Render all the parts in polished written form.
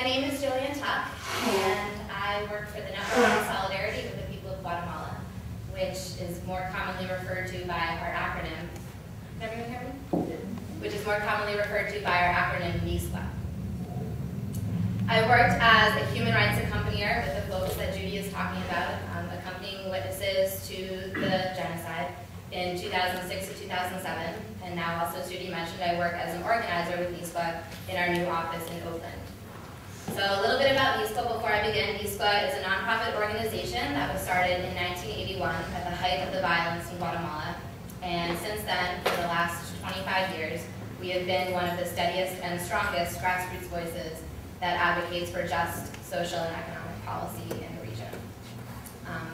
My name is Jillian Tuck, and I work for the Network of Solidarity with the People of Guatemala, which is more commonly referred to by our acronym. Can everyone hear me? Which is more commonly referred to by our acronym NISGUA. I worked as a human rights accompanier with the folks that Judy is talking about, accompanying witnesses to the genocide in 2006 to 2007, and now also, as Judy mentioned, I work as an organizer with NISGUA in our new office in Oakland. So a little bit about NISGUA before I begin. NISGUA is a nonprofit organization that was started in 1981 at the height of the violence in Guatemala, and since then, for the last 25 years, we have been one of the steadiest and strongest grassroots voices that advocates for just social and economic policy in the region.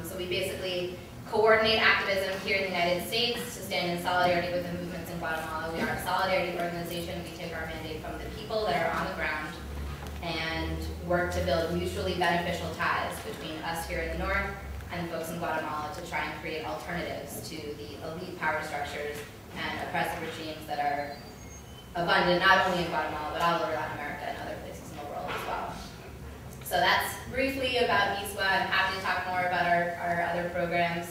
So we basically coordinate activism here in the United States to stand in solidarity with the movements in Guatemala. We are a solidarity organization. We take our mandate from the people that are on the ground and work to build mutually beneficial ties between us here in the north and the folks in Guatemala to try and create alternatives to the elite power structures and oppressive regimes that are abundant not only in Guatemala but all over Latin America and other places in the world as well. So that's briefly about NISGUA. I'm happy to talk more about our other programs.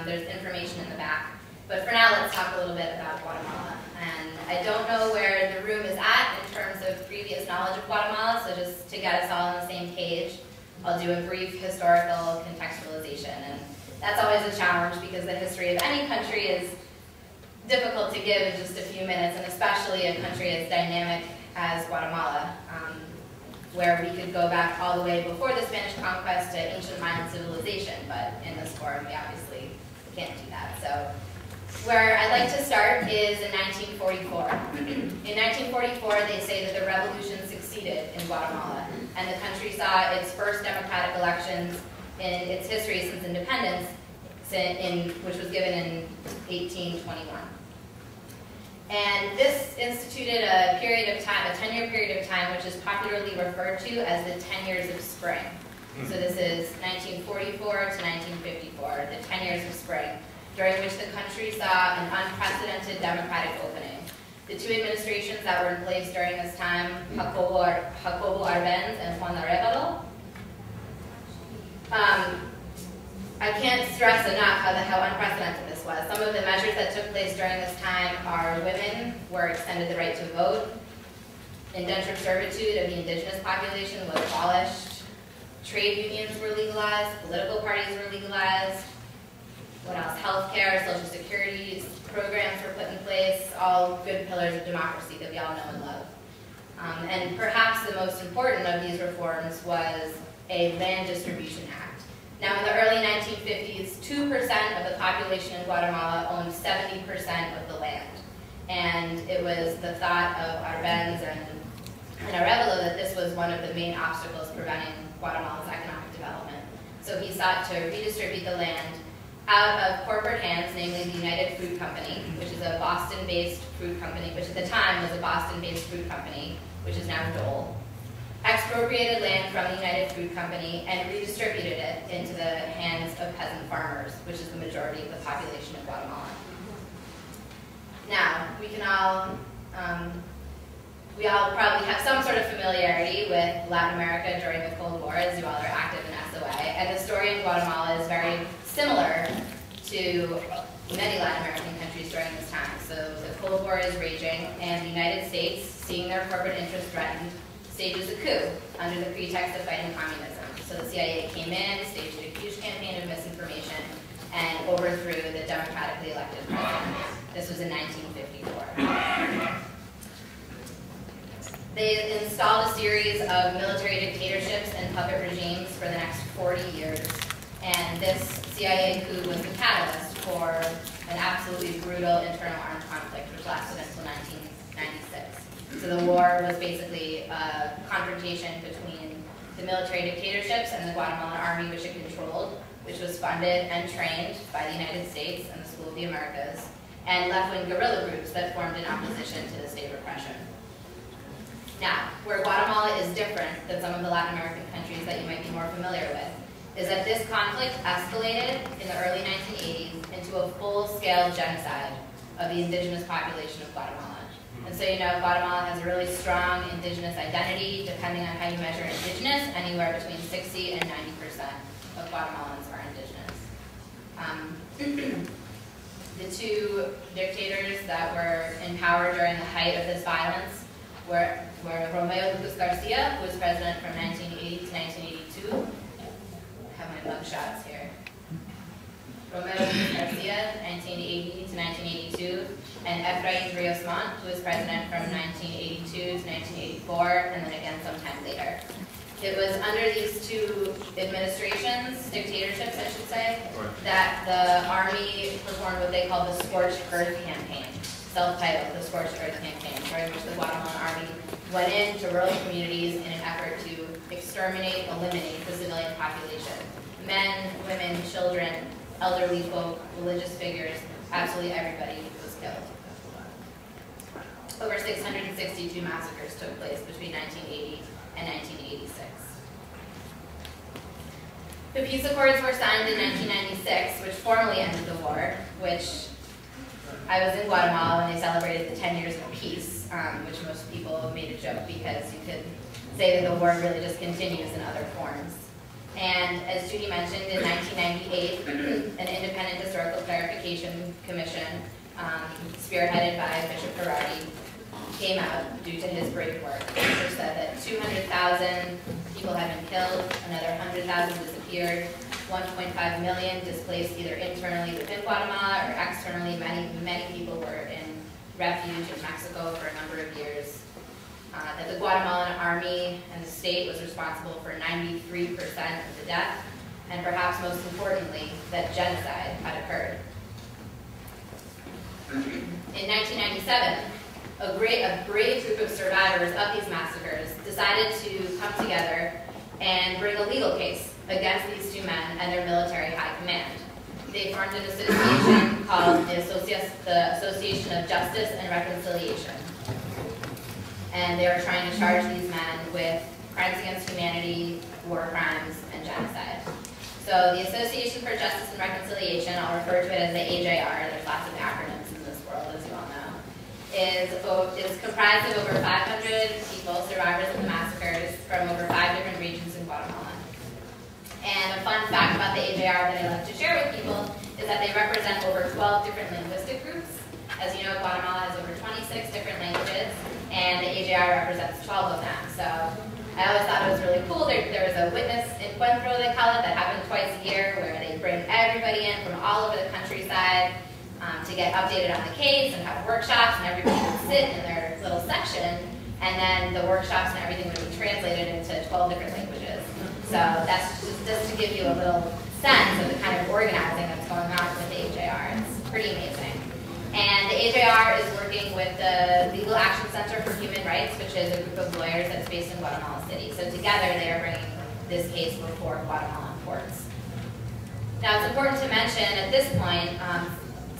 There's information in the back. But for now, let's talk a little bit about Guatemala. And I don't know where the room is at in terms of previous knowledge of Guatemala, so just to get us all on the same page, I'll do a brief historical contextualization. And that's always a challenge because the history of any country is difficult to give in just a few minutes, and especially a country as dynamic as Guatemala, where we could go back all the way before the Spanish conquest to ancient Mayan civilization, but in this forum we obviously can't do that. So where I'd like to start is in 1944. In 1944, they say that the revolution succeeded in Guatemala, and the country saw its first democratic elections in its history since independence, which was given in 1821. And this instituted a period of time, a 10-year period of time, which is popularly referred to as the 10 years of spring. So this is 1944 to 1954, the 10 years of spring, during which the country saw an unprecedented democratic opening. The two administrations that were in place during this time, Jacobo Arbenz and Juan Arevalo, I can't stress enough how unprecedented this was. Some of the measures that took place during this time are women were extended the right to vote, indentured servitude of the indigenous population was abolished, trade unions were legalized, political parties were legalized, what else? Healthcare, social security programs were put in place, all good pillars of democracy that we all know and love. And perhaps the most important of these reforms was a land distribution act. Now, in the early 1950s, 2% of the population in Guatemala owned 70% of the land. And it was the thought of Arbenz and Arevalo that this was one of the main obstacles preventing Guatemala's economic development. So he sought to redistribute the land out of corporate hands, namely the United Fruit Company, which is a Boston-based fruit company, which at the time was a Boston-based fruit company, which is now Dole. Expropriated land from the United Fruit Company and redistributed it into the hands of peasant farmers, which is the majority of the population of Guatemala. Now, we all probably have some sort of familiarity with Latin America during the Cold War, as you all are active in SOA, and the story in Guatemala is very similar to many Latin American countries during this time. So the Cold War is raging, and the United States, seeing their corporate interests threatened, stages a coup under the pretext of fighting communism. So the CIA came in, staged a huge campaign of misinformation, and overthrew the democratically elected president. This was in 1954. They installed a series of military dictatorships and puppet regimes for the next 40 years, and this CIA coup was the catalyst for an absolutely brutal internal armed conflict, which lasted until 1996. So the war was basically a confrontation between the military dictatorships and the Guatemalan army, which it controlled, which was funded and trained by the United States and the School of the Americas, and left-wing guerrilla groups that formed in opposition to the state repression. Now, where Guatemala is different than some of the Latin American countries that you might be more familiar with, is that this conflict escalated in the early 1980s into a full-scale genocide of the indigenous population of Guatemala. And so you know Guatemala has a really strong indigenous identity. Depending on how you measure indigenous, anywhere between 60 and 90% of Guatemalans are indigenous. The two dictators that were in power during the height of this violence were Romeo Lucas Garcia, who was president from 1980 to 1982. I have my mug shots here. Romeo Lucas Garcia, 1980 to 1982, and Efraín Ríos Montt, who was president from 1982 to 1984, and then again sometime later. It was under these two administrations, dictatorships I should say, that the army performed what they call the Scorched Earth Campaign, self-titled the Scorched Earth Campaign, during which the Guatemalan army went into rural communities in an effort to exterminate, eliminate the civilian population. Men, women, children, elderly folk, religious figures, absolutely everybody was killed. Over 662 massacres took place between 1980 and 1986. The peace accords were signed in 1996, which formally ended the war, which I was in Guatemala when they celebrated the 10 years of peace, which most people made a joke because you could say that the war really just continues in other forms. And as Judy mentioned, in 1998, an independent historical clarification commission, spearheaded by Bishop Berardi, came out due to his brave work, which said that 200,000 people had been killed, another 100,000 disappeared, 1.5 million displaced either internally within Guatemala or externally. Many people were in refuge in Mexico for a number of years. That the Guatemalan army and the state was responsible for 93% of the death, and perhaps most importantly, that genocide had occurred. In 1997, a brave group of survivors of these massacres decided to come together and bring a legal case against these two men and their military high command. They formed an association called the Association of Justice and Reconciliation. And they were trying to charge these men with crimes against humanity, war crimes, and genocide. So the Association for Justice and Reconciliation, I'll refer to it as the AJR, there's lots of acronyms in this world, as you all know, is comprised of over 500 people, survivors of the massacres, from over 5 different regions in Guatemala. And a fun fact about the AJR that I love to share with people is that they represent over 12 different linguistic groups. As you know, Guatemala has over 26 different languages, and the AJR represents 12 of them. So I always thought it was really cool. There was a witness encuentro, they call it, that happened twice a year, where they bring everybody in from all over the countryside to get updated on the case and have workshops, and everybody would sit in their little section, and then the workshops and everything would be translated into 12 different languages. So that's just to give you a little sense of the kind of organizing that's going on with the AJR. It's pretty amazing. And the AJR is working with the Legal Action Center for Human Rights, which is a group of lawyers that's based in Guatemala City. So together they are bringing this case before Guatemalan courts. Now it's important to mention at this point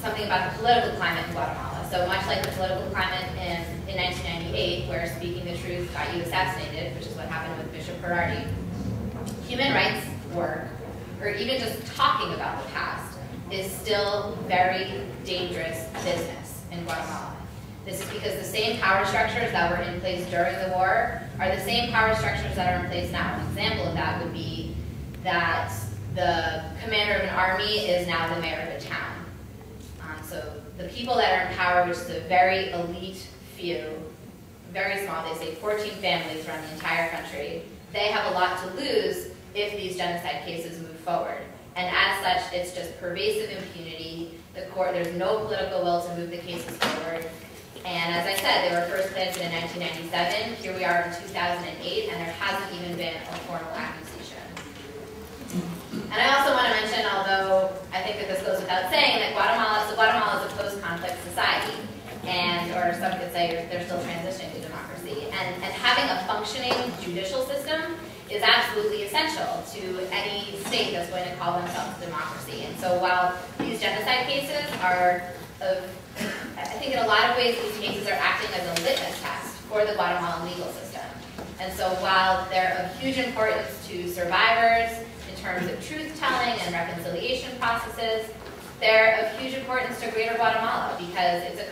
something about the political climate in Guatemala. So much like the political climate in 1998, where speaking the truth got you assassinated, which is what happened with Bishop Berardi, human rights work, or even just talking about the past, is still very dangerous business in Guatemala. This is because the same power structures that were in place during the war are the same power structures that are in place now. An example of that would be that the commander of an army is now the mayor of a town. So the people that are in power, which is a very elite few, very small, they say 14 families run the entire country, they have a lot to lose if these genocide cases move forward. And as such, it's just pervasive impunity. There's no political will to move the cases forward. And as I said, they were first planted in 1997. Here we are in 2008, and there hasn't even been a formal accusation. And I also want to mention, although I think that this goes without saying, that Guatemala is a post-conflict society. Or some could say they're still transitioning to democracy. And having a functioning judicial system is absolutely essential to any state that's going to call themselves a democracy. And so while these genocide cases are, I think in a lot of ways these cases are acting as a litmus test for the Guatemalan legal system. And so while they're of huge importance to survivors in terms of truth-telling and reconciliation processes, they're of huge importance to Greater Guatemala because it's a country